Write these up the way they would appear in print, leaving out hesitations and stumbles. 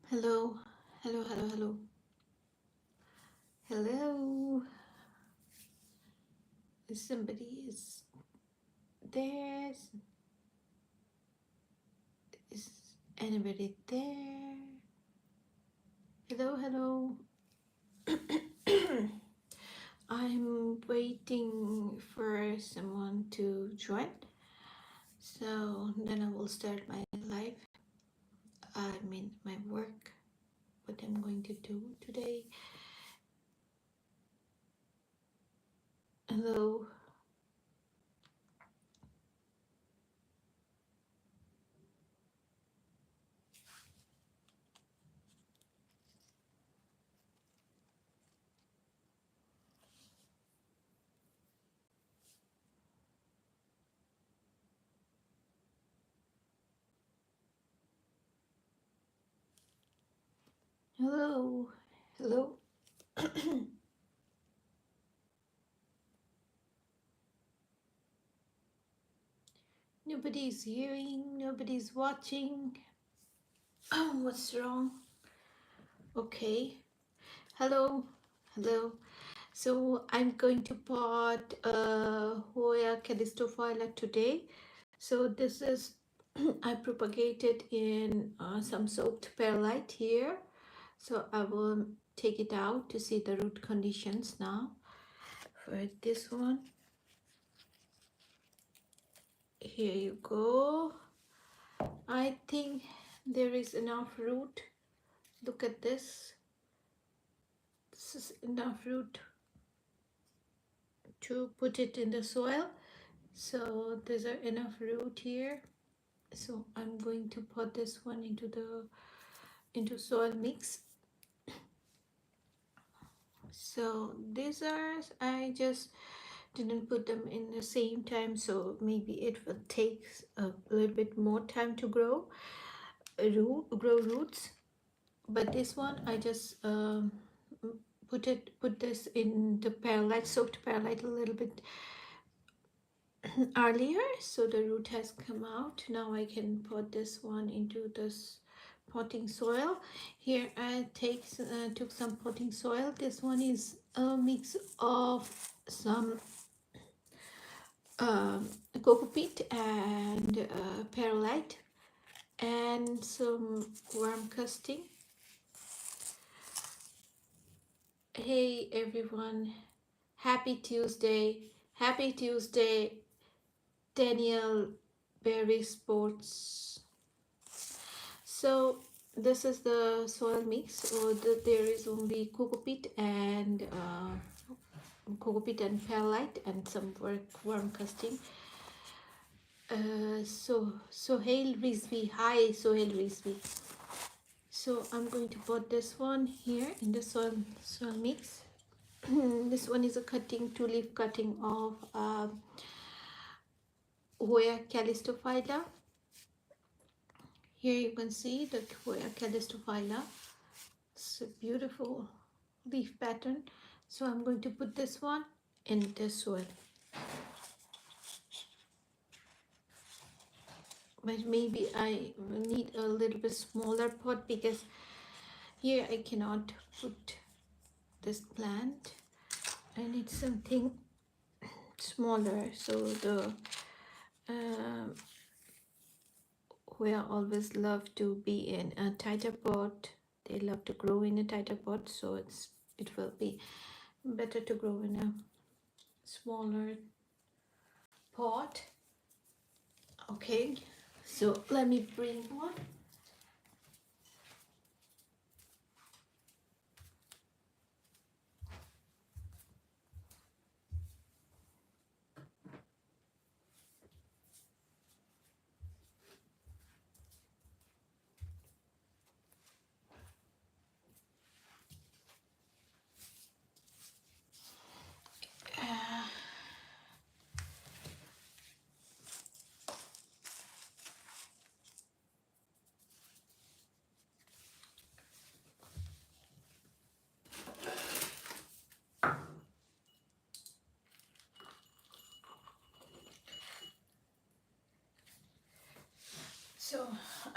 Hello, hello, hello, hello, hello. Somebody is there. Is anybody there? Hello, hello. I'm waiting for someone to join. So then I will start my live. I mean, my work, what I'm going to do today. Hello. Hello. Hello. Nobody's hearing, nobody's watching. Oh, what's wrong? Okay. Hello. Hello. So I'm going to pot Hoya calistophylla today. So this is I propagated in some soaked perlite here. So I will take it out to see the root conditions now. For this one, here you go. I think there is enough root. Look at this. This is enough root to put it in the soil. So there's enough root here. So I'm going to put this one into soil mix. So these are, I just didn't put them in the same time, so maybe it will take a little bit more time to grow roots. But this one I just put this in the perlite, soaked perlite a little bit earlier, so the root has come out. Now I can put this one into this potting soil. Here I took some potting soil. This one is a mix of some coco peat and perlite and some worm casting. Hey everyone, happy Tuesday, Daniel Berry Sports. So this is the soil mix. So there is only coco peat and perlite and some worm casting. Sohail Rizvi, hi Sohail Rizvi. So I'm going to put this one here in the soil mix. This one is a cutting, 2-leaf cutting of Hoya calistophylla. Here you can see the Hoya calistophylla. It's a beautiful leaf pattern. So I'm going to put this one in the soil. But maybe I need a little bit smaller pot because here I cannot put this plant. I need something smaller, so the we always love to be in a tighter pot. They love to grow in a tighter pot, so it will be better to grow in a smaller pot. Okay, so let me bring one.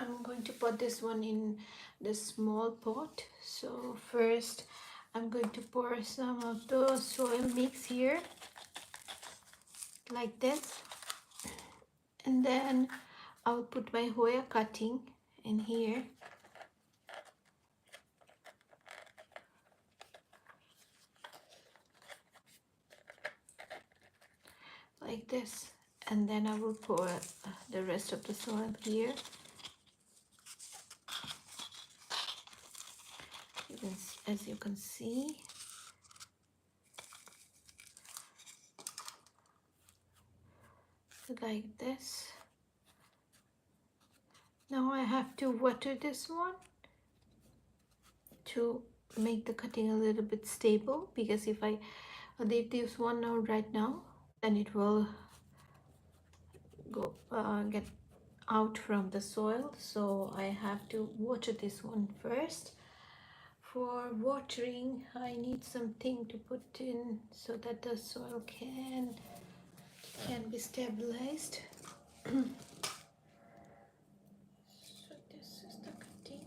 I'm going to put this one in the small pot. So first I'm going to pour some of the soil mix here like this, and then I'll put my Hoya cutting in here like this, and then I will pour the rest of the soil here. As you can see, like this. Now I have to water this one to make the cutting a little bit stable, because if I leave this one out right now, then it will go get out from the soil. So I have to water this one first. For watering, I need something to put in so that the soil can be stabilized. So this is the cutting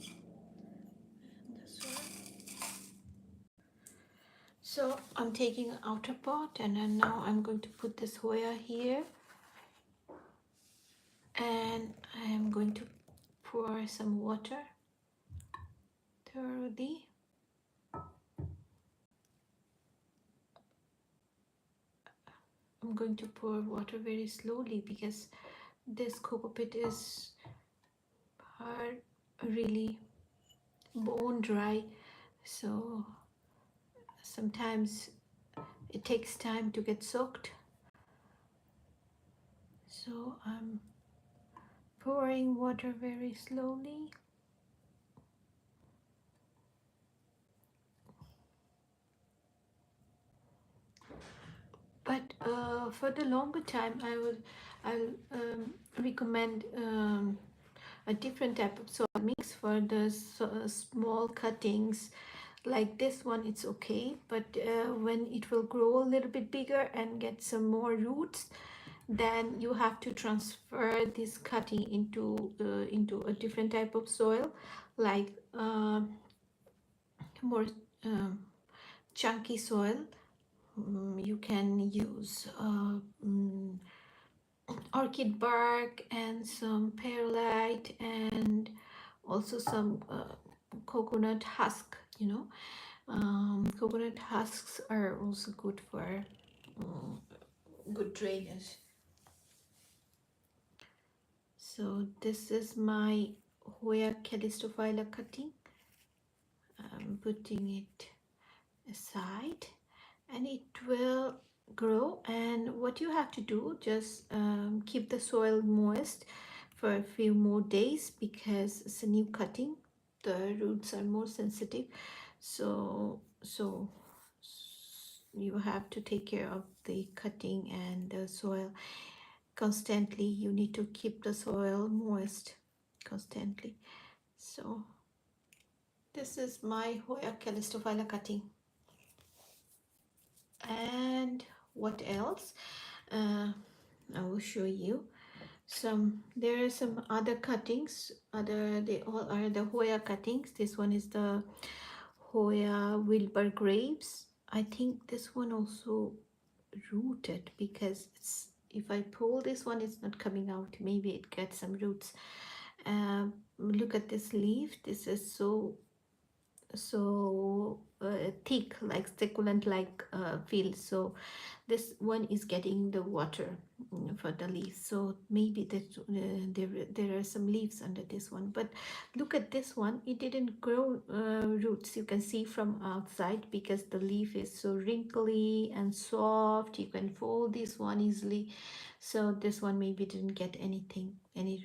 and the soil. So I'm taking an outer pot, and then now I'm going to put this Hoya here, and I am going to pour some water thoroughly. I'm going to pour water very slowly because this coco peat is really bone dry, so sometimes it takes time to get soaked. So I'm pouring water very slowly. But for the longer time, I'll recommend a different type of soil mix. For the small cuttings like this one, it's okay, but when it will grow a little bit bigger and get some more roots, then you have to transfer this cutting into a different type of soil, like more chunky soil. You can use orchid bark and some perlite, and also some coconut husk. Coconut husks are also good for good drainage. So this is my Hoya calistophylla cutting. I'm putting it aside, and it will grow. And what you have to do, just keep the soil moist for a few more days, because it's a new cutting. The roots are more sensitive, so you have to take care of the cutting and the soil constantly. You need to keep the soil moist constantly. So this is my Hoya calistophylla cutting. And what else? I will show you there are some other cuttings. They all are the Hoya cuttings. This one is the Hoya Wilbur grapes. I think this one also rooted, because if I pull this one, it's not coming out. Maybe it gets some roots. Look at this leaf. This is so thick, like succulent like feel. So this one is getting the water for the leaves, so maybe that there are some leaves under this one. But look at this one, it didn't grow roots. You can see from outside, because the leaf is so wrinkly and soft. You can fold this one easily. So this one maybe didn't get any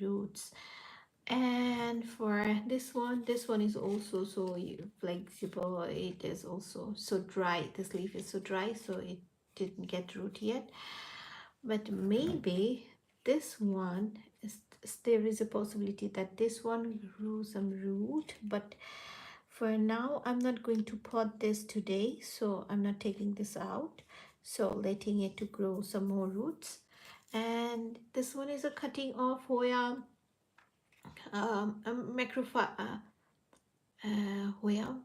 roots. And for this one is also so flexible. It is also so dry. This leaf is so dry, so it didn't get root yet. But maybe this one there is a possibility that this one grew some root. But for now, I'm not going to pot this today, so I'm not taking this out, so letting it to grow some more roots. And this one is a cutting of Hoya a Hoya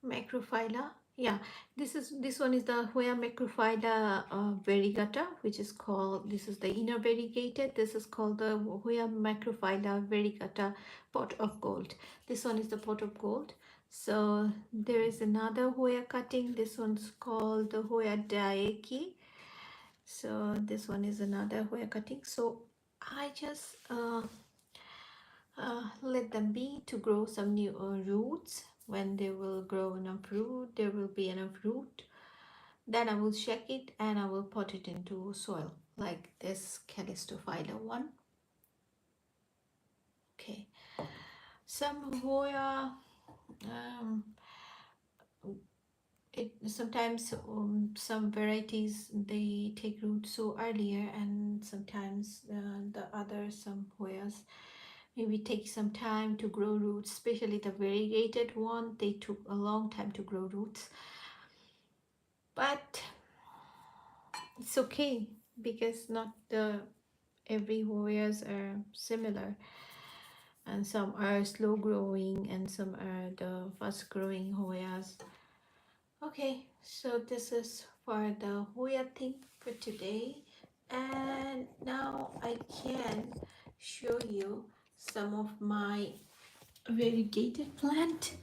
macrophylla. Yeah, this one is the Hoya macrophylla variegata, which is called, this is the inner variegated. This is called the Hoya macrophylla variegata pot of gold. This one is the pot of gold. So there is another Hoya cutting. This one's called the Hoya daeki. So this one is another Hoya cutting. So I just let them be to grow some new roots. When they will grow enough root, there will be enough root, then I will check it and I will put it into soil like this Calistophylla one. Okay, some Hoya, sometimes some varieties they take root so earlier, and sometimes the other some Hoyas maybe take some time to grow roots, especially the variegated one. They took a long time to grow roots, but it's okay because not every Hoyas are similar, and some are slow growing and some are the fast growing Hoyas. Okay, so this is for the Hoya thing for today, and now I can show you some of my variegated plant.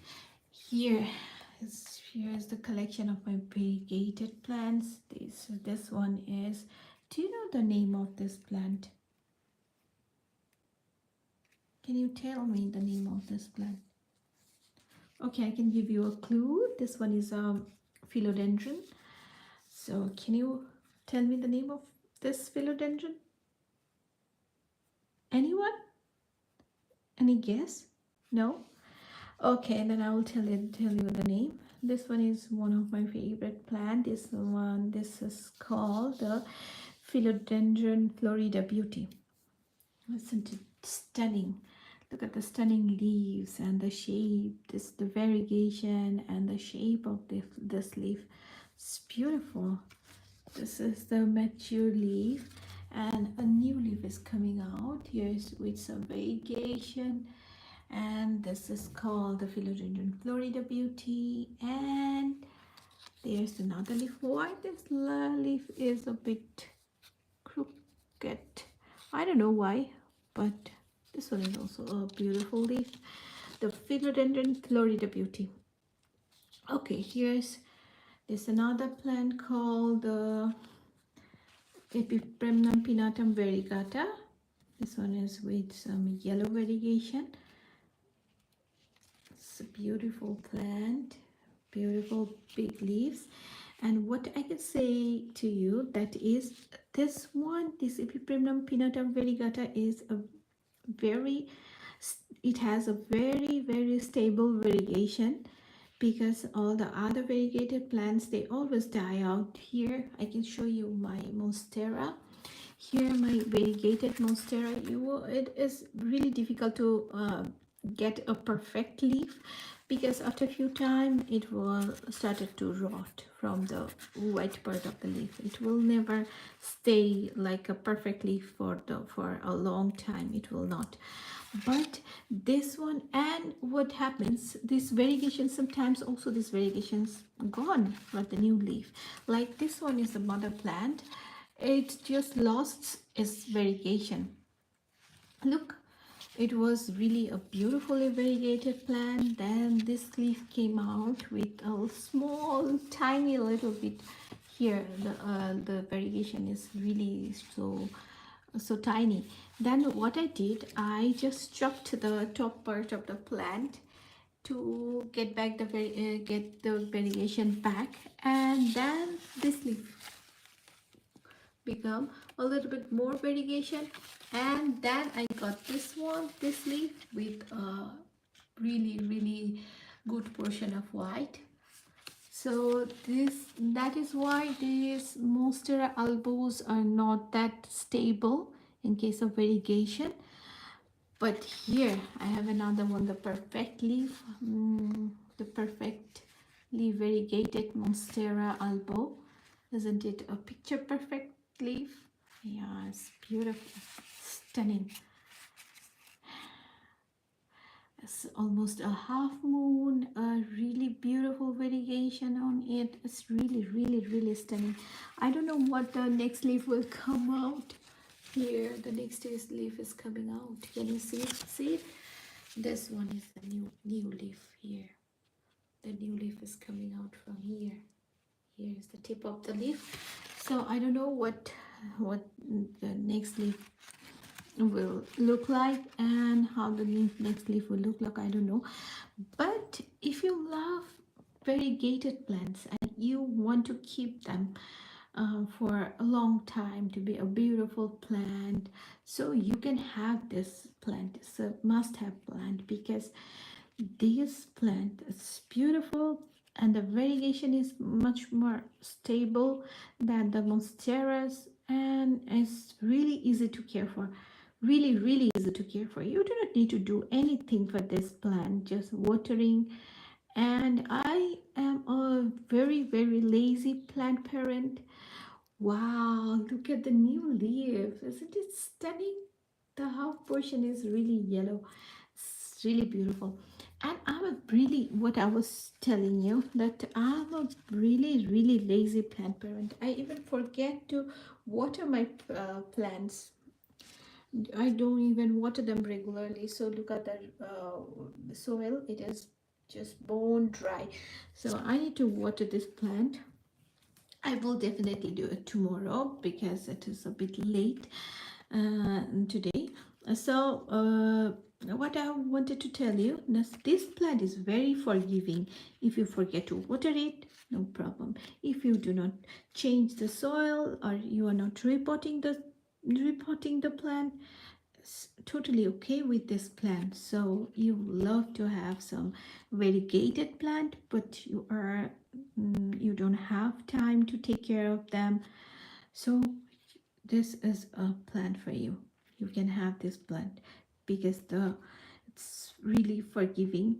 Here's the collection of my variegated plants. This one is, do you know the name of this plant? Can you tell me the name of this plant? Okay, I can give you a clue. This one is a philodendron. So can you tell me the name of this philodendron? Anyone? Any guess? No? Okay, then I will tell you the name. This one is one of my favorite plant. This is called the Philodendron Florida Beauty. Isn't it stunning? Look at the stunning leaves and the shape, the variegation and the shape of this leaf. It's beautiful. This is the mature leaf, and a new leaf is coming out. Here's with some variegation, and this is called the Philodendron Florida Beauty. And there's another leaf. Why this leaf is a bit crooked? I don't know why, but this one is also a beautiful leaf. The Philodendron Florida Beauty. Okay, here's another plant called the Epipremnum pinnatum variegata. This one is with some yellow variegation. It's a beautiful plant, beautiful big leaves. And what I can say to you, that is this Epipremnum pinnatum variegata is it has a very stable variegation, because all the other variegated plants, they always die out. Here I can show you my monstera. Here my variegated monstera, it is really difficult to get a perfect leaf, because after a few time it will started to rot from the white part of the leaf. It will never stay like a perfect leaf for a long time. It will not. But this one, and what happens, this variegation, sometimes also this variegation's gone for the new leaf. Like this one is the mother plant, it just lost its variegation. Look, it was really a beautifully variegated plant. Then this leaf came out with a small tiny little bit here. The variegation is really so tiny. Then what I did, I just chopped the top part of the plant to get back get the variegation back, and then this leaf become a little bit more variegation, and then I got this leaf with a really good portion of white. So that is why these monstera albos are not that stable in case of variegation. But here I have another one, the perfect leaf, the perfectly variegated monstera albo. Isn't it a picture perfect leaf? Yeah, it's beautiful, stunning. It's almost a half moon, a really beautiful variegation on it. It's really, really, really stunning. I don't know what the next leaf will come out here. The next leaf is coming out. Can you see it? See it? This one is the new leaf here. The new leaf is coming out from here. Here is the tip of the leaf. So I don't know what the next leaf will look like and how the next leaf will look like. I don't know, but if you love variegated plants and you want to keep them for a long time to be a beautiful plant, so you can have this plant. It's a must-have plant because this plant is beautiful and the variegation is much more stable than the monsteras, and it's really easy to care for. Really, really easy to care for. You do not need to do anything for this plant, just watering. And I am a very, very lazy plant parent. Wow, look at the new leaf. Isn't it stunning? The half portion is really yellow. It's really beautiful. And I'm a really, what I was telling you, that I'm a really, really lazy plant parent. I even forget to water my plants. I don't even water them regularly. So look at the soil. It is just bone dry. So I need to water this plant. I will definitely do it tomorrow because it is a bit late today. So what I wanted to tell you is this plant is very forgiving. If you forget to water it, no problem. If you do not change the soil or you are not repotting the plant, it's totally okay with this plant. So you love to have some variegated plant, but you don't have time to take care of them. So this is a plant for you. You can have this plant because it's really forgiving.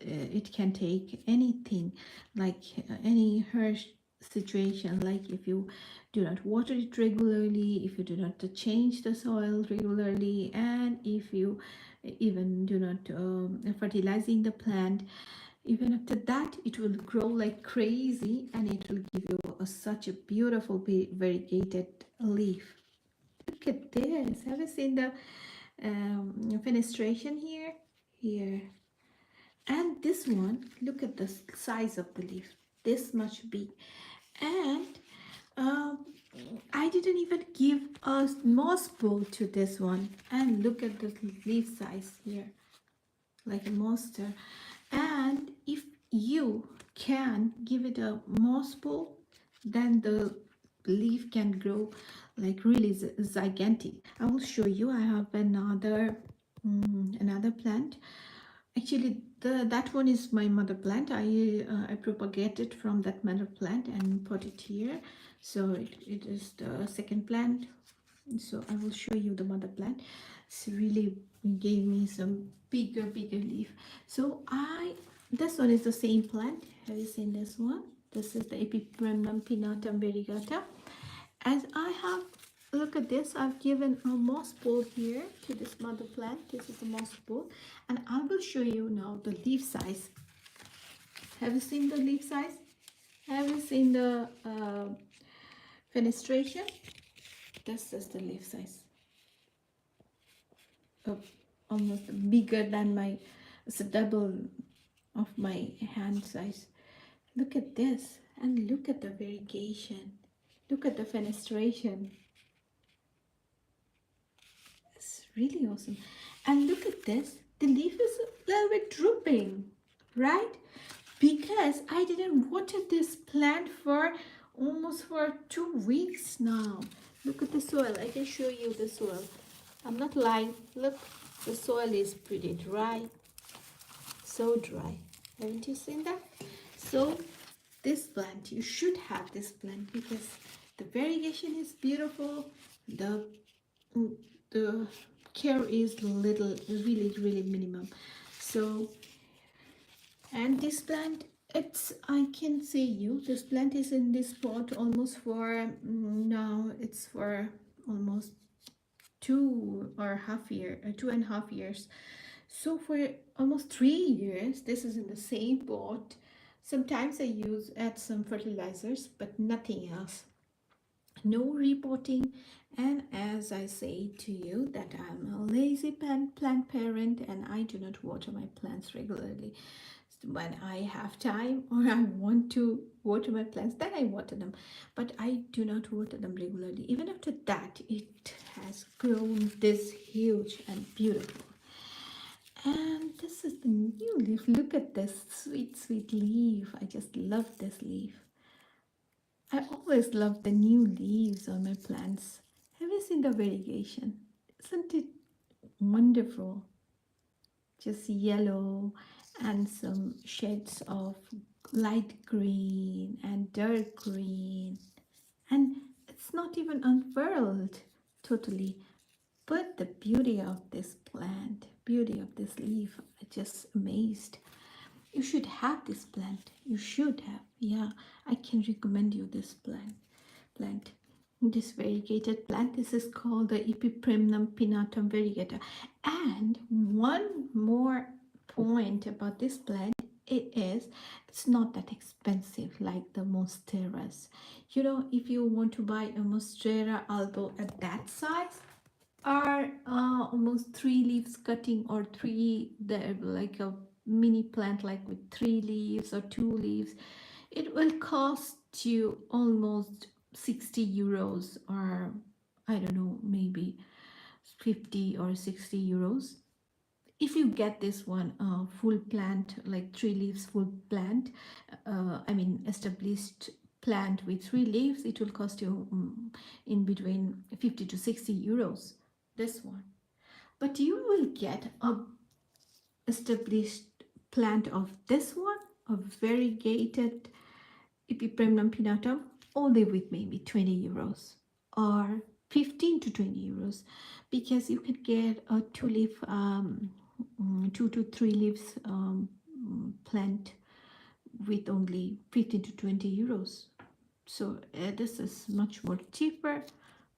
It can take anything, like any harsh situation, like if you do not water it regularly, if you do not change the soil regularly, and if you even do not fertilizing the plant. Even after that, it will grow like crazy and it will give you such a beautiful variegated leaf. Look at this. Have you seen the fenestration here? Here. And this one, look at the size of the leaf. This much big. And I didn't even give a moss bowl to this one. And look at the leaf size here. Like a monster. And if you can give it a moss bowl, then the leaf can grow like really gigantic. I will show you. I have another plant. Actually, that one is my mother plant. I propagated from that mother plant and put it here. So it is the second plant. So I will show you the mother plant. It's really gave me some bigger leaf. So this one is the same plant. Have you seen this one? This is the Epipremnum pinnatum variegata. As I have, look at this, I've given a moss bowl here to this mother plant. This is the moss bowl, and I will show you now the leaf size. Have you seen the leaf size? Have you seen the fenestration? This is the leaf size. Almost bigger than it's a double of my hand size. Look at this, and look at the variegation. Look at the fenestration. It's really awesome. And look at this, the leaf is a little bit drooping, right? Because I didn't water this plant for almost 2 weeks now. Look at the soil. I can show you the soil. I'm not lying. Look, the soil is pretty dry. So dry. Haven't you seen that? So this plant, you should have this plant because the variegation is beautiful. The care is really minimum. So, and this plant, I can say you, this plant is in this pot almost for now, it's for almost 2.5 years. So for almost 3 years, this is in the same pot. Sometimes I add some fertilizers, but nothing else. No repotting. And as I say to you that I'm a lazy plant parent and I do not water my plants regularly. When I have time or I want to water my plants, then I water them, but I do not water them regularly. Even after that, it has grown this huge and beautiful. And this is the new leaf. Look at this sweet leaf. I just love this leaf. I always love the new leaves on my plants. Have you seen the variegation? Isn't it wonderful? Just yellow and some shades of light green and dark green. And it's not even unfurled totally. But the beauty of this plant, beauty of this leaf, I'm just amazed. You should have this plant. You should have. Yeah, I can recommend you this plant. This variegated plant. This is called the Epipremnum pinnatum variegata. And one more point about this plant, it's not that expensive like the monsteras. You know, if you want to buy a monstera albo at that size, are almost 3 leaves cutting, or like a mini plant like with 3 leaves or 2 leaves, it will cost you almost 60 euros, or I don't know, maybe 50 or 60 euros. If you get this one full plant, like 3 leaves full plant, I mean established plant with 3 leaves, it will cost you in between 50 to 60 euros, this one. But you will get a established plant of this one, a variegated Epipremnum pinnatum, only with maybe 20 euros or 15 to 20 euros, because you can get a 2 to 3 leaves plant with only 15 to 20 euros. So this is much more cheaper,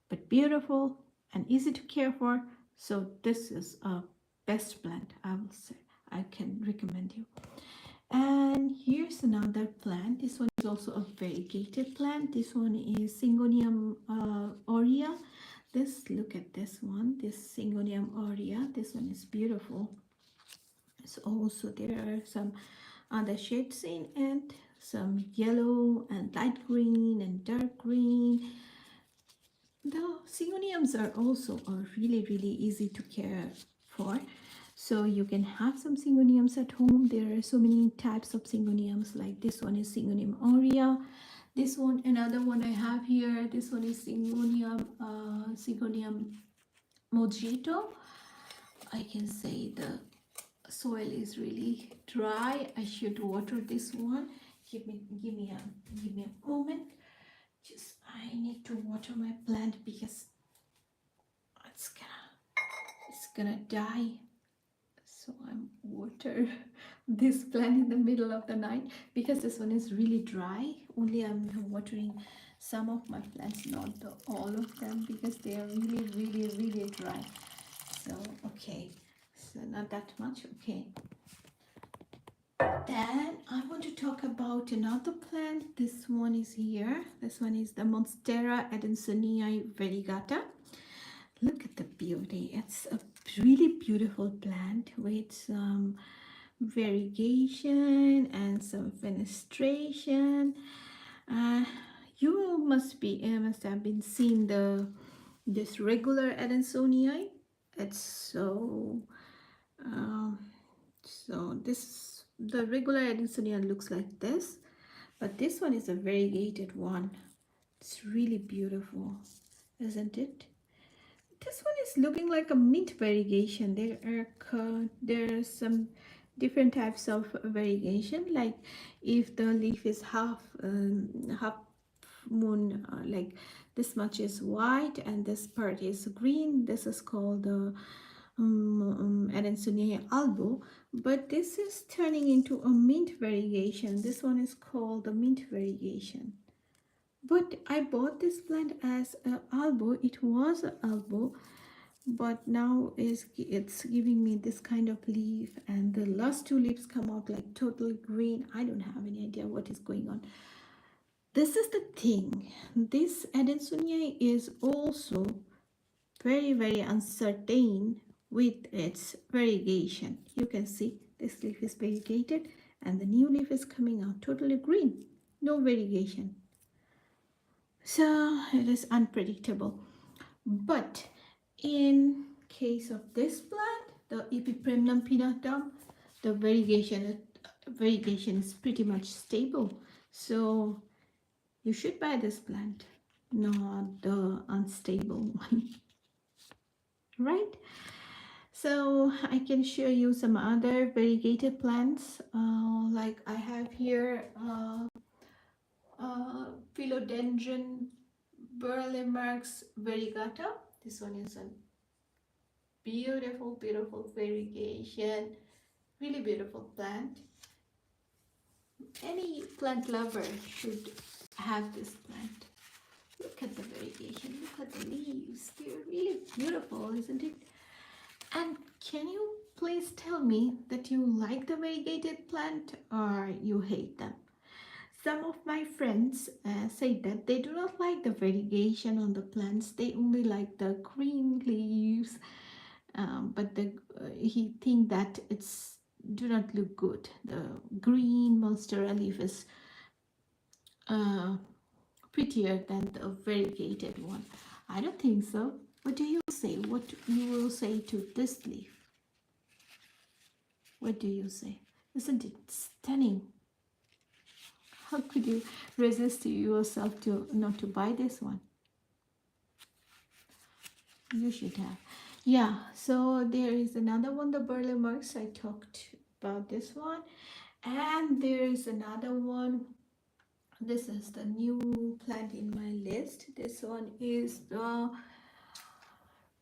but beautiful and easy to care for. So this is a best plant, I will say. I can recommend you. And here's another plant. This one is also a variegated plant. This one is Syngonium aurea. Look at this one, this Syngonium aurea. This one is beautiful. So also there are some other shades in, and some yellow and light green and dark green. The Syngoniums are also really easy to care for. So you can have some Syngoniums at home. There are so many types of Syngoniums, like this one is Syngonium aurea. This one, another one I have here, this one is Syngonium mojito. I can say the soil is really dry. I should water this one. Give me a moment. Just I need to water my plant because it's gonna die. So I'm water this plant in the middle of the night because this one is really dry. Only I'm watering some of my plants, not all of them, because they are really dry. So okay, so not that much. Okay, then I want to talk about another plant. This one is here. This one is the Monstera adansonii variegata. Look at the beauty. It's a really beautiful plant with some variegation and some fenestration. You must have been seeing this regular adansonii. It's so the regular adansonii looks like this, but this one is a variegated one. It's really beautiful, isn't it? This one is looking like a mint variegation. There are some different types of variegation, like if the leaf is half moon, like this much is white and this part is green, this is called the Adansonii albo. But this is turning into a mint variegation. This one is called the mint variegation. But I bought this plant as an albo. It was an albo, but now it's giving me this kind of leaf, and the last two leaves come out like totally green. I don't have any idea what is going on. This is the thing, this Adansonia is also very uncertain with its variegation. You can see this leaf is variegated and the new leaf is coming out totally green, no variegation. So it is unpredictable. But in case of this plant, the Epipremnum pinnatum, the variegation is pretty much stable. So you should buy this plant, not the unstable one, right? So I can show you some other variegated plants, like I have here Philodendron Burlemarx variegata. This one is a beautiful variegation, really beautiful plant. Any plant lover should have this plant. Look at the variegation, look at the leaves, they're really beautiful, isn't it? And can you please tell me that you like the variegated plant or you hate them? Some of my friends say that they do not like the variegation on the plants, they only like the green leaves, but he think that it's do not look good. The green monstera leaf is prettier than the variegated one. I don't think so. What do you say? What you will say to this leaf? What do you say? Isn't it stunning? How could you resist yourself to not to buy this one? You should have. Yeah, so there is another one, the Burlemarx. I talked about this one. And there is another one. This is the new plant in my list. This one is the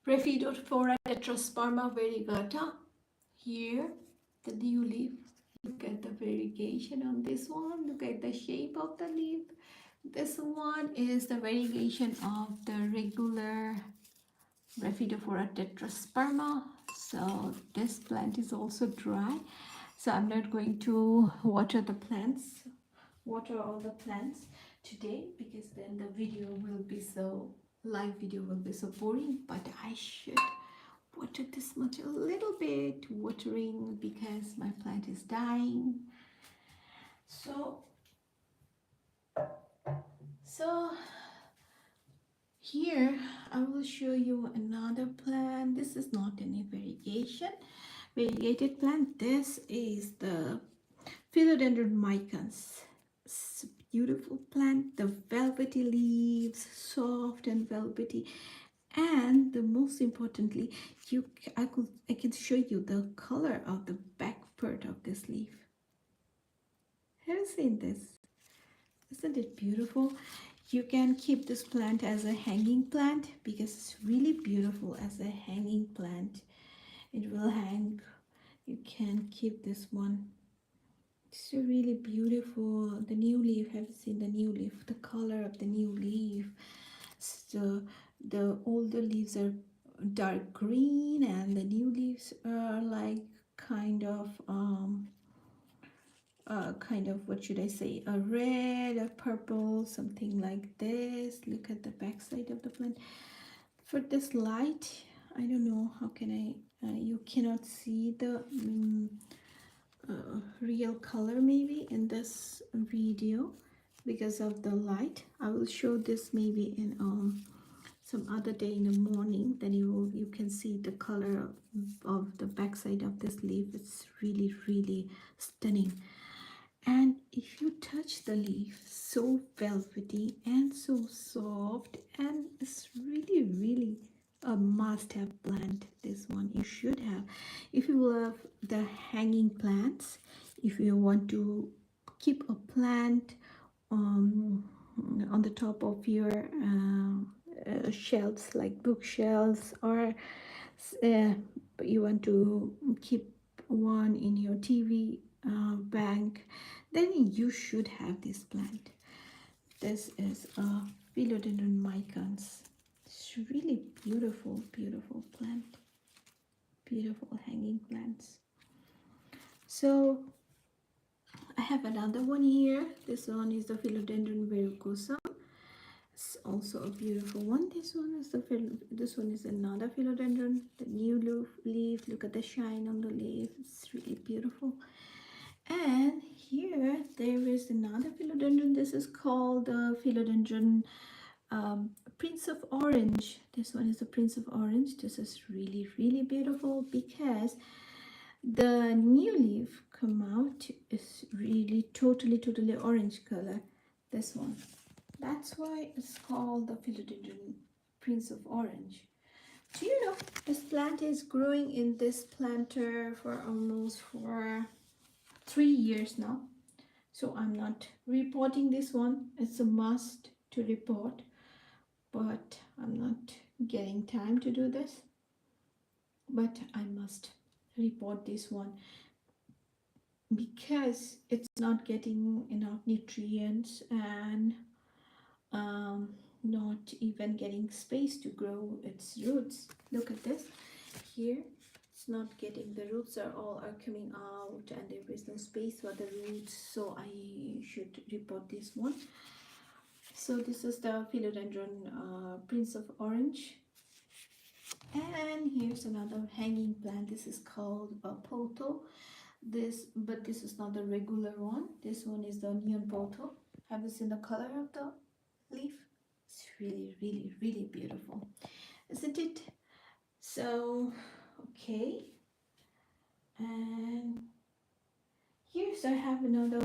Repotting Hoya variegata. Here, the new leaf. Look at the variegation on this one. Look at the shape of the leaf. This one is the variegation of the regular Repotting Hoya. So this plant is also dry. So I'm not going to water all the plants today, because then the video will be live video will be so boring. But I should water this much, a little bit watering, because my plant is dying. So here I will show you another plant. This is not any variegated plant. This is the Philodendron micans. It's a beautiful plant. The velvety leaves, soft and velvety, and the most importantly, I can show you the color of the back part of this leaf. Have you seen this? Isn't it beautiful? You can keep this plant as a hanging plant, because it's really beautiful as a hanging plant. It will hang. You can keep this one. It's really beautiful. The new leaf, have you seen the new leaf? The color of the new leaf. So the older leaves are dark green, and the new leaves are like kind of what should I say, a red, a purple, something like this. Look at the back side of the plant. For this light, I don't know how can I you cannot see the real color maybe in this video because of the light. I will show this maybe in some other day in the morning, then you can see the color of the back side of this leaf. It's really stunning. And if you touch the leaf, so velvety and so soft, and it's really a must-have plant. This one you should have. If you love the hanging plants, if you want to keep a plant on the top of your shelves, like bookshelves, or you want to keep one in your TV bank, then you should have this plant. This is a Philodendron micans. It's really beautiful, beautiful plant. Beautiful hanging plants. So I have another one here. This one is the Philodendron verrucosa. It's also a beautiful one. This one is another philodendron. The new leaf. Look at the shine on the leaf. It's really beautiful. And here there is another philodendron. This is called the Philodendron Prince of Orange. This one is the Prince of Orange. This is really, really beautiful because the new leaf come out is really totally orange color. This one. That's why it's called the Philodendron Prince of Orange. Do you know this plant is growing in this planter for almost for 3 years now? So I'm not repotting this one. It's a must to repot, but I'm not getting time to do this. But I must repot this one because it's not getting enough nutrients and not even getting space to grow its roots. Look at this here. It's not getting, the roots are coming out and there is no space for the roots, so I should repot this one. So this is the Philodendron Prince of Orange. And here's another hanging plant. This is called a poto. But this is not the regular one. This one is the neon poto. Have you seen the color of the leaf? It's really beautiful, isn't it? So okay, and here's I have another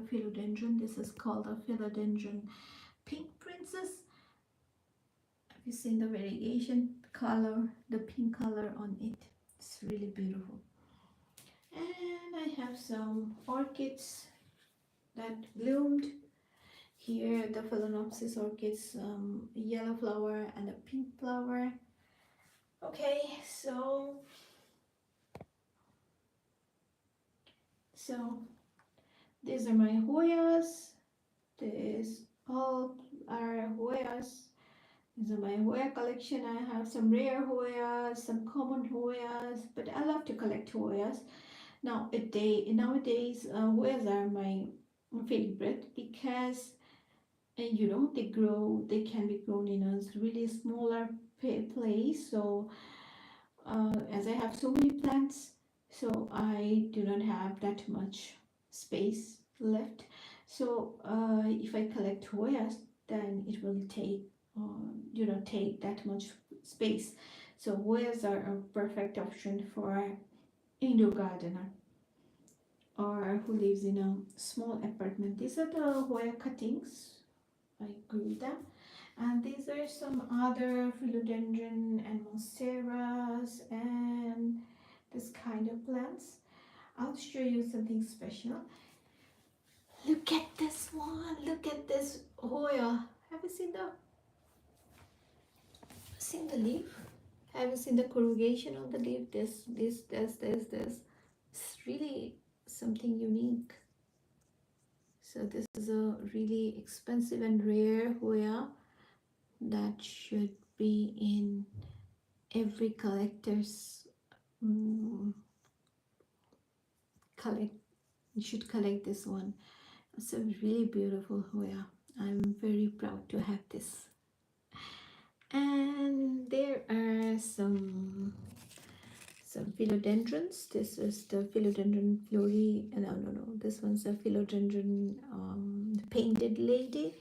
philodendron. This is called a Philodendron Pink Princess. Have you seen the variegation color, the pink color on it? It's really beautiful. And I have some orchids that bloomed here. The Phalaenopsis orchids, yellow flower and a pink flower. Okay, so these are my Hoyas. These all are Hoyas. These are my Hoya collection. I have some rare Hoyas, some common Hoyas, but I love to collect Hoyas. Nowadays, Hoyas are my favorite because you know they can be grown in a really smaller place. So as I have so many plants, so I do not have that much space left. So if I collect Hoyas, then it will take take that much space. So Hoyas are a perfect option for indoor gardener or who lives in a small apartment. These are the Hoya cuttings. I grew them. And these are some other philodendron and monsteras and this kind of plants. I'll show you something special. Look at this one. Look at this Hoya. Have you seen the leaf? Have you seen the corrugation on the leaf? This. It's really something unique. So this is a really expensive and rare Hoya that should be in every collector's you should collect this one. It's a really beautiful Hoya. I'm very proud to have this. And there are some philodendrons. This is the Philodendron flori. No. This one's a Philodendron painted lady.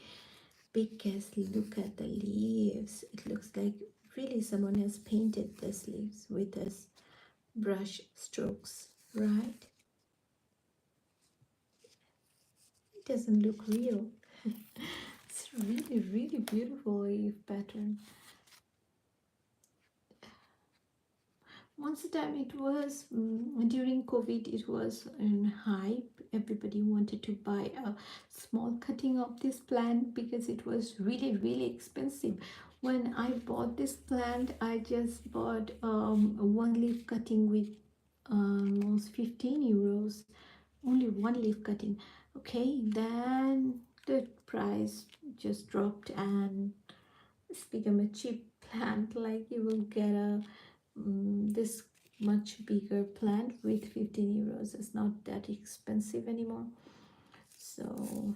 Because look at the leaves. It looks like really someone has painted these leaves with this brush strokes, right? It doesn't look real. It's really beautiful leaf pattern. Once a time it was during COVID, it was in hype. Everybody wanted to buy a small cutting of this plant because it was really expensive. When I bought this plant, I just bought a one leaf cutting with almost 15 euros. Only one leaf cutting. Okay, then the price just dropped and It's become a cheap plant, like you will get a this much bigger plant with 15 euros. It's not that expensive anymore. So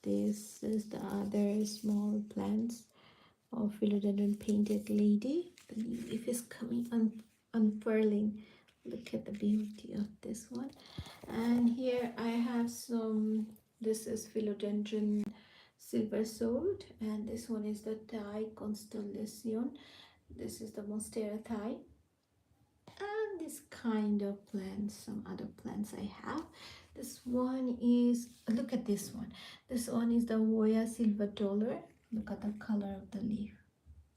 this is the other small plants of Philodendron painted lady. The leaf is coming unfurling. Look at the beauty of this one. And here I have some, this is Philodendron silver souled, and this one is the Thai constellation. This is the Monstera Thai. And this kind of plants, some other plants I have. This one is, look at this one. This one is the Hoya silver dollar. Look at the color of the leaf.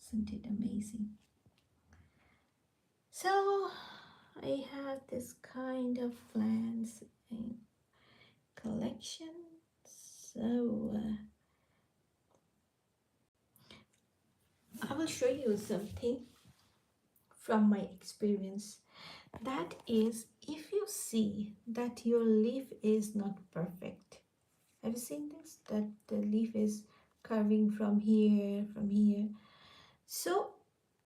Isn't it amazing? So I have this kind of plants in collection. So I will show you something from my experience. That is, if you see that your leaf is not perfect. Have you seen this? That the leaf is curving from here. So